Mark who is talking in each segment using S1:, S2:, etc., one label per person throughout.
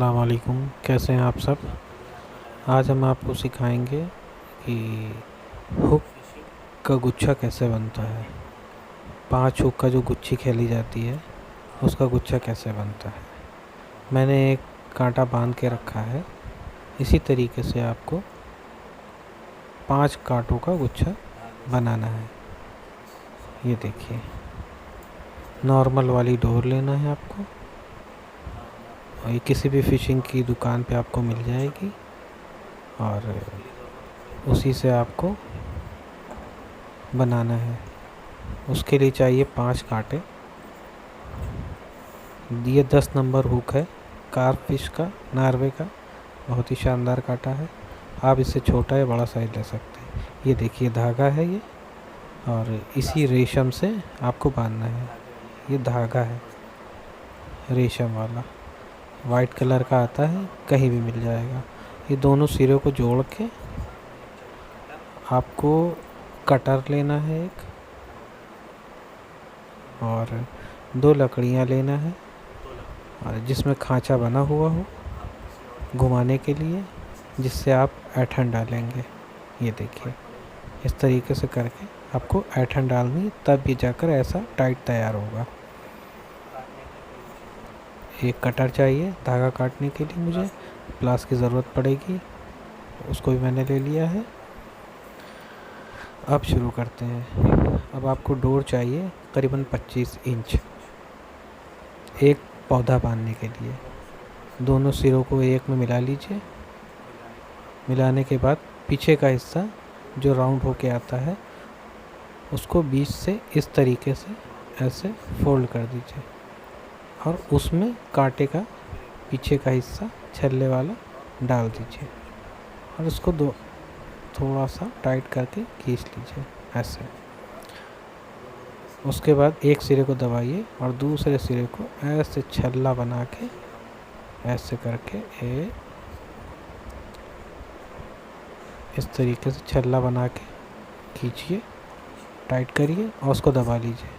S1: अस्सलाम वालेकुम। कैसे हैं आप सब। आज हम आपको सिखाएंगे कि हुक का गुच्छा कैसे बनता है। 5 हुक का जो गुच्छी खेली जाती है उसका गुच्छा कैसे बनता है। मैंने एक कांटा बांध के रखा है। इसी तरीके से आपको 5 कांटों का गुच्छा बनाना है। ये देखिए, नॉर्मल वाली डोर लेना है आपको, और ये किसी भी फ़िशिंग की दुकान पे आपको मिल जाएगी, और उसी से आपको बनाना है। उसके लिए चाहिए 5 कांटे। ये 10 नंबर हुक है, कार्प फिश का, नार्वे का। बहुत ही शानदार कांटा है। आप इससे छोटा या बड़ा साइज ले सकते हैं। ये देखिए धागा है ये, और इसी रेशम से आपको बांधना है। ये धागा है रेशम वाला, वाइट कलर का आता है, कहीं भी मिल जाएगा। ये दोनों सिरों को जोड़ के आपको कटर लेना है एक, और 2 लकड़ियाँ लेना है, और जिसमें खांचा बना हुआ हो घुमाने के लिए, जिससे आप ऐंठन डालेंगे। ये देखिए, इस तरीके से करके आपको ऐंठन डालनी है, तब ये जाकर ऐसा टाइट तैयार होगा। एक कटर चाहिए धागा काटने के लिए। मुझे प्लास की ज़रूरत पड़ेगी, उसको भी मैंने ले लिया है। अब शुरू करते हैं। अब आपको डोर चाहिए करीबन 25 इंच एक पौधा बांधने के लिए। दोनों सिरों को एक में मिला लीजिए। मिलाने के बाद पीछे का हिस्सा जो राउंड होके आता है उसको बीच से इस तरीके से ऐसे फोल्ड कर दीजिए, और उसमें कांटे का पीछे का हिस्सा छल्ले वाला डाल दीजिए, और उसको थोड़ा सा टाइट करके खींच लीजिए ऐसे। उसके बाद एक सिरे को दबाइए और दूसरे सिरे को ऐसे छल्ला बना के ऐसे करके इस तरीके से छल्ला बना के खींचिए, टाइट करिए और उसको दबा लीजिए।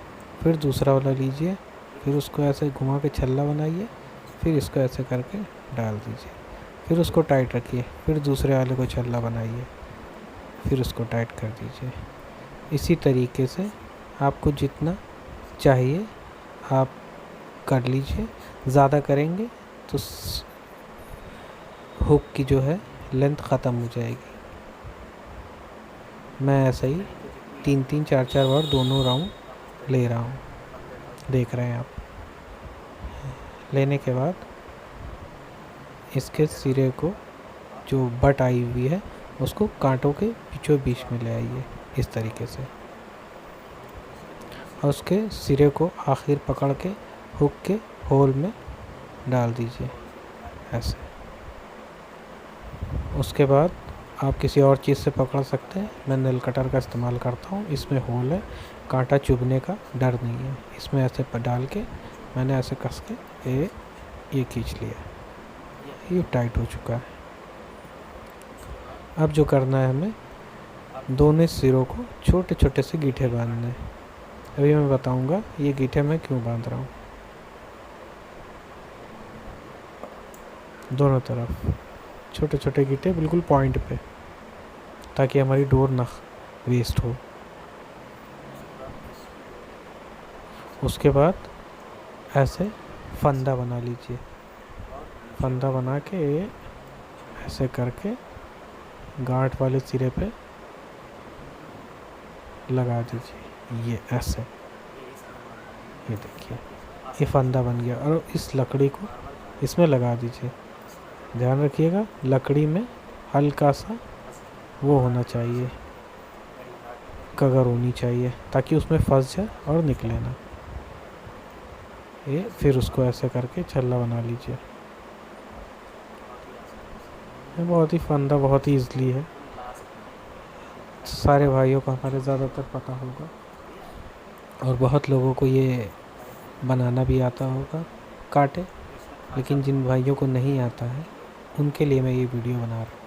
S1: फिर दूसरा वाला लीजिए, फिर उसको ऐसे घुमा के छल्ला बनाइए, फिर इसको ऐसे करके डाल दीजिए, फिर उसको टाइट रखिए, फिर दूसरे वाले को छल्ला बनाइए, फिर उसको टाइट कर दीजिए। इसी तरीके से आपको जितना चाहिए आप कर लीजिए। ज़्यादा करेंगे तो हुक की जो है लेंथ ख़त्म हो जाएगी। मैं ऐसे ही 3-3 4-4 बार दोनों राउंड ले रहा हूँ, देख रहे हैं आप। लेने के बाद इसके सिरे को जो बट आई हुई है उसको कांटों के बीचों बीच में ले आइए इस तरीके से, और उसके सिरे को आखिर पकड़ के हुक के होल में डाल दीजिए ऐसे। उसके बाद आप किसी और चीज़ से पकड़ सकते हैं। मैं नेल कटर का इस्तेमाल करता हूँ, इसमें होल है, कांटा चुभने का डर नहीं है। इसमें ऐसे डाल के मैंने ऐसे कस के ये खींच लिया। ये टाइट हो चुका है। अब जो करना है, हमें दोनों सिरों को छोटे छोटे से गीठे बांधने हैं। अभी मैं बताऊंगा ये गीठे मैं क्यों बांध रहा हूँ। दोनों तरफ छोटे छोटे गीठे बिल्कुल पॉइंट पे, ताकि हमारी डोर ना वेस्ट हो। उसके बाद ऐसे फंदा बना लीजिए। फंदा बना के ऐसे करके गांठ वाले सिरे पे लगा दीजिए, ये ऐसे। ये देखिए, ये फंदा बन गया, और इस लकड़ी को इसमें लगा दीजिए। ध्यान रखिएगा लकड़ी में हल्का सा वो होना चाहिए, कगर होनी चाहिए, ताकि उसमें फंस जाए और निकले ना। ये फिर उसको ऐसे करके छल्ला बना लीजिए। ये बहुत ही फंदा बहुत ही ईज़िली है, सारे भाइयों को हमारे ज़्यादातर पता होगा, और बहुत लोगों को ये बनाना भी आता होगा कांटे। लेकिन जिन भाइयों को नहीं आता है उनके लिए मैं ये वीडियो बना रहा हूँ।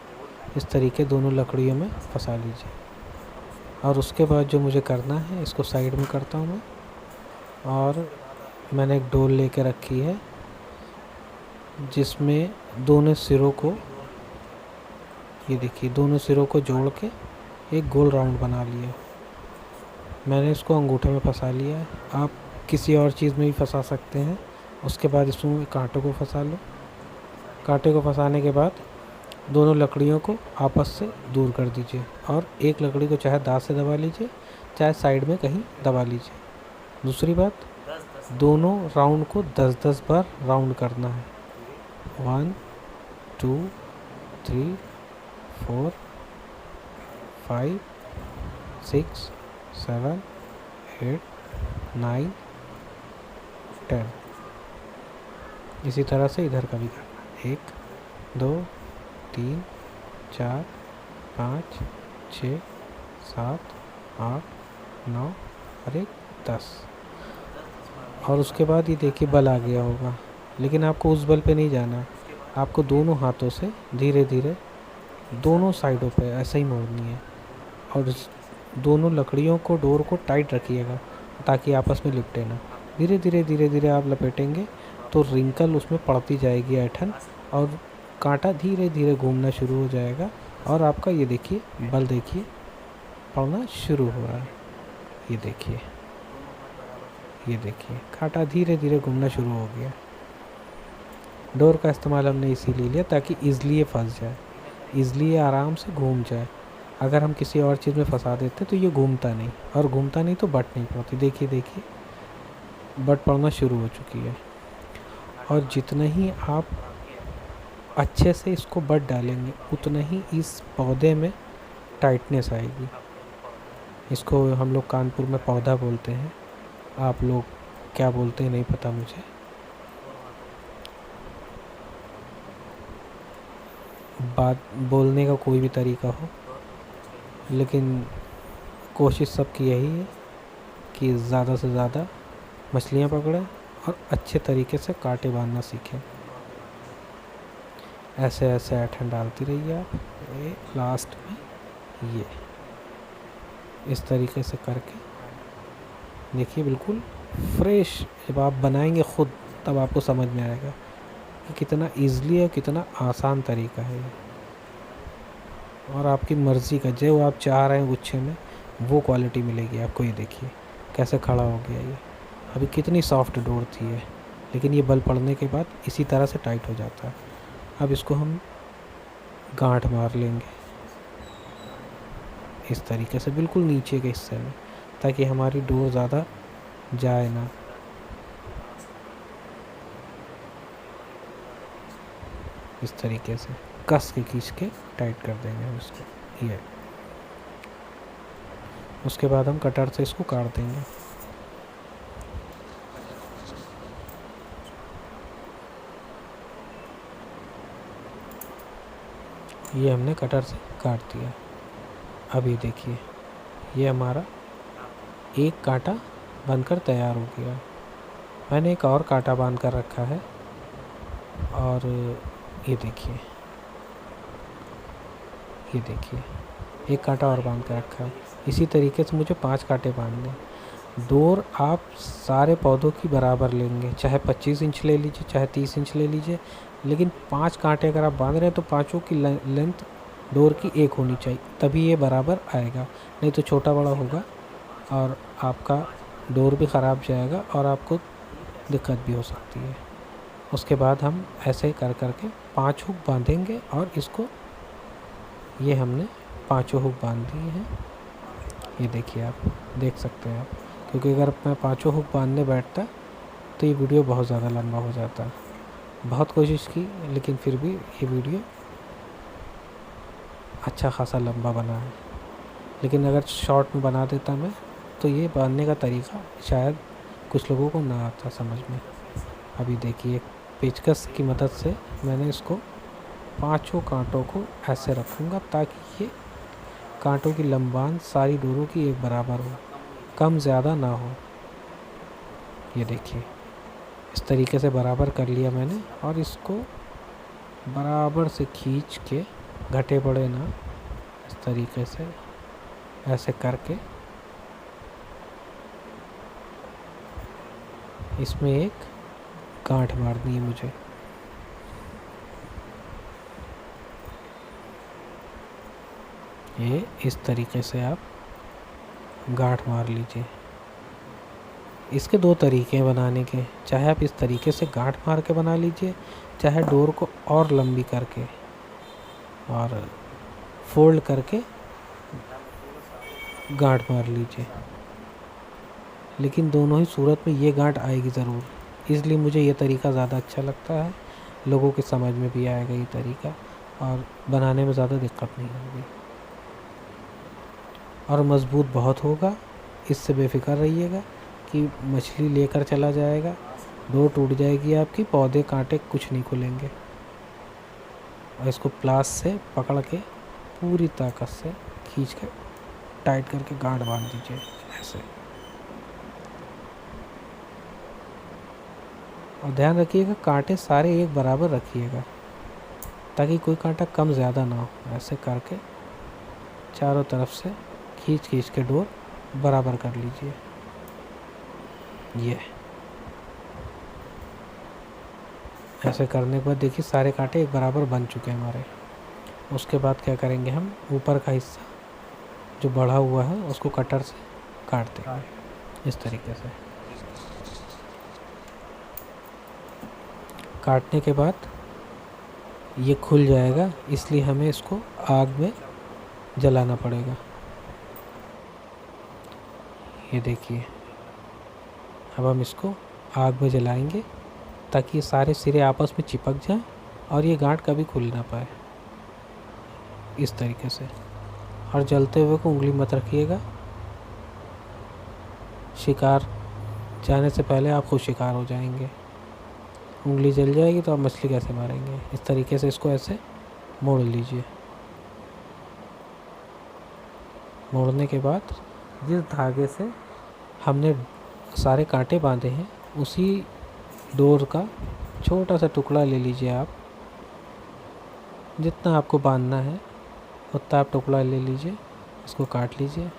S1: इस तरीके दोनों लकड़ियों में फंसा लीजिए, और उसके बाद जो मुझे करना है इसको साइड में करता हूँ मैं। और मैंने एक डोल लेके रखी है जिसमें दोनों सिरों को, ये देखिए दोनों सिरों को जोड़ के एक गोल राउंड बना लिया। मैंने इसको अंगूठे में फंसा लिया है, आप किसी और चीज़ में भी फंसा सकते हैं। उसके बाद इसमें कांटों को फंसा लो। कांटे को फंसाने के बाद दोनों लकड़ियों को आपस से दूर कर दीजिए और एक लकड़ी को चाहे दांत से दबा लीजिए, चाहे साइड में कहीं दबा लीजिए। दूसरी बात, दोनों राउंड को 10-10 बार राउंड करना है। 1 2 3 4 5 6 7 8 9 10। इसी तरह से इधर का भी करना। 1 2 3 4 5 6 7 8 9 और 1 10। और उसके बाद ये देखिए बल आ गया होगा, लेकिन आपको उस बल पे नहीं जाना है। आपको दोनों हाथों से धीरे धीरे दोनों साइडों पे ऐसे ही मोड़नी है और दोनों लकड़ियों को, डोर को टाइट रखिएगा ताकि आपस में लिपटे ना। धीरे धीरे धीरे धीरे आप लपेटेंगे तो रिंकल उसमें पड़ती जाएगी, ऐठन, और कांटा धीरे धीरे घूमना शुरू हो जाएगा और आपका ये देखिए बल देखिए पड़ना शुरू हो रहा है। ये देखिए, ये देखिए कांटा धीरे धीरे घूमना शुरू हो गया। डोर का इस्तेमाल हमने इसीलिए लिया ताकि ईज़िली ये फंस जाए, ईज़िली ये आराम से घूम जाए। अगर हम किसी और चीज़ में फंसा देते तो ये घूमता नहीं, और घूमता नहीं तो बट नहीं पड़ती। देखिए देखिए बट पड़ना शुरू हो चुकी है। और जितना ही आप अच्छे से इसको बट डालेंगे उतना ही इस पौधे में टाइटनेस आएगी। इसको हम लोग कानपुर में पौधा बोलते हैं, आप लोग क्या बोलते हैं नहीं पता मुझे। बात बोलने का कोई भी तरीका हो, लेकिन कोशिश सबकी यही है कि ज़्यादा से ज़्यादा मछलियाँ पकड़ें और अच्छे तरीके से कांटे बांधना सीखें। ऐसे ऐसे ऐठन डालती रहिए आप। ये लास्ट में ये इस तरीके से करके देखिए बिल्कुल फ्रेश। जब आप बनाएंगे ख़ुद तब आपको समझ में आएगा कि कितना ईज़िली और कितना आसान तरीका है ये। और आपकी मर्ज़ी का जो आप चाह रहे हैं गुच्छे में वो क्वालिटी मिलेगी आपको। ये देखिए कैसे खड़ा हो गया ये। अभी कितनी सॉफ्ट डोर थी ये, लेकिन ये बल पड़ने के बाद इसी तरह से टाइट हो जाता है। अब इसको हम गांठ मार लेंगे इस तरीके से बिल्कुल नीचे के हिस्से में, ताकि हमारी डोर ज़्यादा जाए ना। इस तरीके से कस के खींच के टाइट कर देंगे हम इसको। ये उसके बाद हम कटर से इसको काट देंगे। ये हमने कटर से काट दिया। अभी देखिए ये हमारा एक कांटा बनकर तैयार हो गया। मैंने एक और कांटा बांध कर रखा है और ये देखिए, ये देखिए एक कांटा और बांध कर रखा है। इसी तरीके से मुझे 5 कांटे बांधने। डोर आप सारे पौधों की बराबर लेंगे, चाहे 25 इंच ले लीजिए, चाहे 30 इंच ले लीजिए, लेकिन 5 कांटे अगर आप बांध रहे हैं तो पाँचों की लेंथ डोर की एक होनी चाहिए, तभी ये बराबर आएगा। नहीं तो छोटा बड़ा होगा और आपका डोर भी ख़राब जाएगा और आपको दिक्कत भी हो सकती है। उसके बाद हम ऐसे कर करके 5 हुक बांधेंगे और इसको, ये हमने 5 हुक बांध दिए हैं। ये देखिए आप देख सकते हैं आप, क्योंकि अगर मैं 5 हुक बांधने बैठता तो ये वीडियो बहुत ज़्यादा लंबा हो जाता। बहुत कोशिश की लेकिन फिर भी ये वीडियो अच्छा खासा लंबा बना है। लेकिन अगर शॉर्ट में बना देता मैं तो ये बांधने का तरीका शायद कुछ लोगों को ना आता समझ में। अभी देखिए पेचकस की मदद से मैंने इसको 5 कांटों को ऐसे रखूँगा ताकि ये कांटों की लंबान सारी डोरों की एक बराबर हो, कम ज़्यादा ना हो। ये देखिए इस तरीके से बराबर कर लिया मैंने और इसको बराबर से खींच के, घटे पड़े ना, इस तरीके से ऐसे करके इसमें एक गांठ मारनी है मुझे। ये इस तरीके से आप गांठ मार लीजिए। इसके दो तरीके हैं बनाने के, चाहे आप इस तरीके से गांठ मार के बना लीजिए, चाहे डोर को और लंबी करके और फोल्ड करके गांठ मार लीजिए। लेकिन दोनों ही सूरत में ये गांठ आएगी ज़रूर, इसलिए मुझे ये तरीका ज़्यादा अच्छा लगता है। लोगों के समझ में भी आएगा ये तरीका और बनाने में ज़्यादा दिक्कत नहीं होगी और मज़बूत बहुत होगा। इससे बेफिक्र रहिएगा कि मछली लेकर चला जाएगा, डोर टूट जाएगी आपकी, पौधे कांटे कुछ नहीं खुलेंगे। और इसको प्लास से पकड़ के पूरी ताकत से खींच कर टाइट करके गांठ बांध दीजिए ऐसे। और ध्यान रखिएगा कांटे सारे एक बराबर रखिएगा ताकि कोई कांटा कम ज़्यादा ना हो। ऐसे करके चारों तरफ से खींच खींच के डोर बराबर कर लीजिए। ये ऐसे करने के बाद देखिए सारे कांटे एक बराबर बन चुके हैं हमारे। उसके बाद क्या करेंगे, हम ऊपर का हिस्सा जो बढ़ा हुआ है उसको कटर से काट देंगे इस तरीके से। काटने के बाद ये खुल जाएगा, इसलिए हमें इसको आग में जलाना पड़ेगा। ये देखिए अब हम इसको आग में जलाएंगे ताकि ये सारे सिरे आपस में चिपक जाएं और ये गांठ कभी खुल ना पाए इस तरीके से। और जलते हुए को उंगली मत रखिएगा, शिकार जाने से पहले आप खुद शिकार हो जाएंगे। उंगली जल जाएगी तो आप मछली कैसे मारेंगे। इस तरीके से इसको ऐसे मोड़ लीजिए। मोड़ने के बाद जिस धागे से हमने सारे कांटे बांधे हैं उसी डोर का छोटा सा टुकड़ा ले लीजिए आप। जितना आपको बांधना है उतना आप टुकड़ा ले लीजिए, इसको काट लीजिए।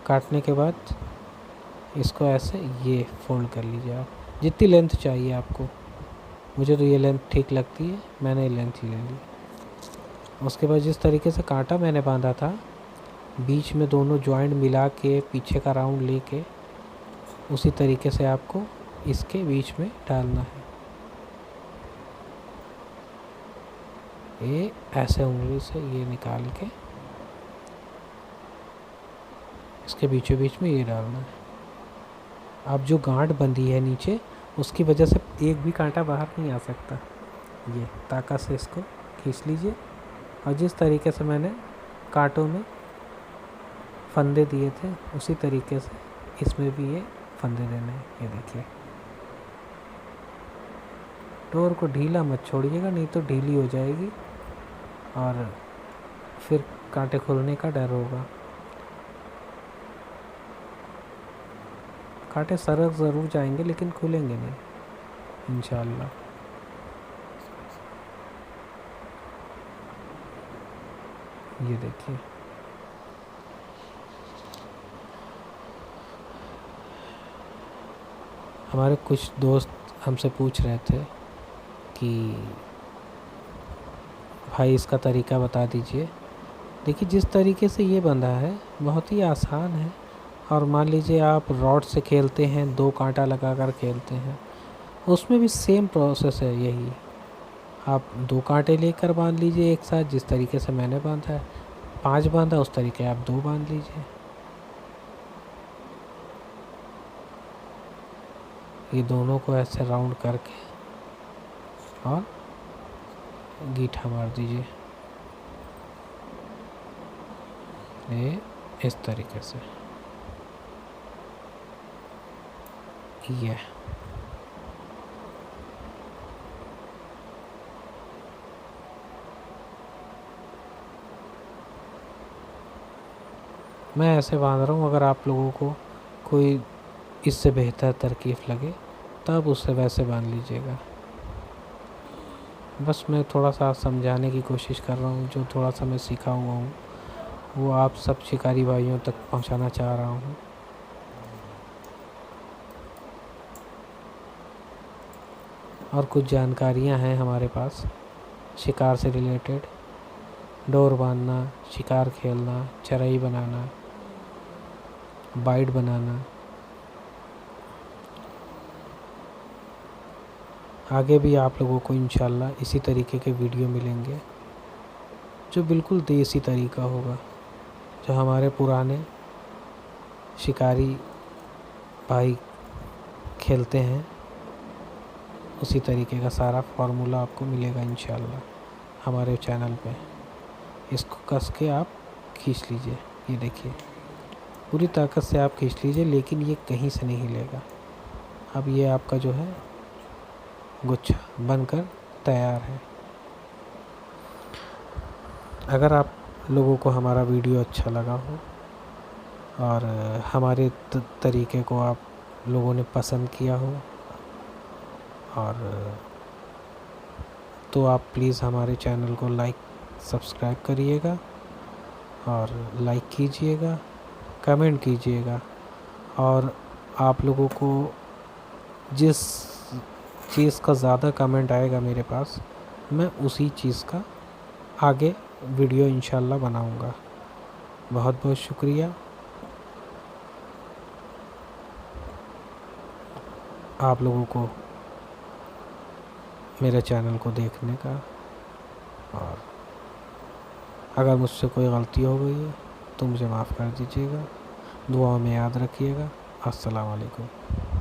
S1: काटने के बाद इसको ऐसे ये फोल्ड कर लीजिए आप, जितनी लेंथ चाहिए आपको। मुझे तो ये लेंथ ठीक लगती है, मैंने ये लेंथ ले ली। उसके बाद जिस तरीके से कांटा मैंने बांधा था, बीच में दोनों जॉइंट मिला के पीछे का राउंड लेके उसी तरीके से आपको इसके बीच में डालना है। ये ऐसे उंगली से ये निकाल के इसके बीचों बीच में ये डालना है। अब जो गांठ बंधी है नीचे उसकी वजह से एक भी कांटा बाहर नहीं आ सकता। ये ताकत से इसको खींच लीजिए और जिस तरीके से मैंने कांटों में फंदे दिए थे उसी तरीके से इसमें भी ये फंदे देने हैं। ये देखिए डोर को ढीला मत छोड़िएगा, नहीं तो ढीली हो जाएगी और फिर कांटे खुलने का डर होगा। कांटे सरक ज़रूर जाएंगे लेकिन खुलेंगे नहीं इंशाल्लाह। ये देखिए हमारे कुछ दोस्त हमसे पूछ रहे थे कि भाई इसका तरीका बता दीजिए। देखिए जिस तरीके से ये बंधा है बहुत ही आसान है। और मान लीजिए आप रॉड से खेलते हैं, 2 कांटा लगाकर खेलते हैं, उसमें भी सेम प्रोसेस है यही। आप 2 कांटे लेकर बांध लीजिए एक साथ, जिस तरीके से मैंने बांधा है। 5 बांधा उस तरीके आप 2 बांध लीजिए। ये दोनों को ऐसे राउंड करके और गीठा मार दीजिए ये इस तरीके से। ये मैं ऐसे बांध रहा हूँ, अगर आप लोगों को कोई इससे बेहतर तरकीब लगे तब उससे वैसे बांध लीजिएगा। बस मैं थोड़ा सा समझाने की कोशिश कर रहा हूँ, जो थोड़ा सा मैं सीखा हुआ हूँ वो आप सब शिकारी भाइयों तक पहुँचाना चाह रहा हूँ। और कुछ जानकारियाँ हैं हमारे पास शिकार से रिलेटेड, डोर बांधना, शिकार खेलना, चराई बनाना, बाइट बनाना। आगे भी आप लोगों को इंशाल्लाह इसी तरीके के वीडियो मिलेंगे जो बिल्कुल देसी तरीका होगा, जो हमारे पुराने शिकारी भाई खेलते हैं। उसी तरीके का सारा फार्मूला आपको मिलेगा इंशाल्लाह हमारे चैनल पे। इसको कस के आप खींच लीजिए, ये देखिए पूरी ताकत से आप खींच लीजिए, लेकिन ये कहीं से नहीं हिलेगा। अब ये आपका जो है गुच्छा बनकर तैयार है। अगर आप लोगों को हमारा वीडियो अच्छा लगा हो और हमारे तरीके को आप लोगों ने पसंद किया हो, और तो आप प्लीज़ हमारे चैनल को लाइक सब्सक्राइब करिएगा और लाइक कीजिएगा, कमेंट कीजिएगा। और आप लोगों को जिस चीज़ का ज़्यादा कमेंट आएगा मेरे पास, मैं उसी चीज़ का आगे वीडियो इंशाल्लाह बनाऊंगा। बहुत बहुत शुक्रिया आप लोगों को मेरे चैनल को देखने का। और अगर मुझसे कोई गलती हो गई है तो मुझे माफ़ कर दीजिएगा। दुआ में याद रखिएगा। अस्सलाम वालेकुम।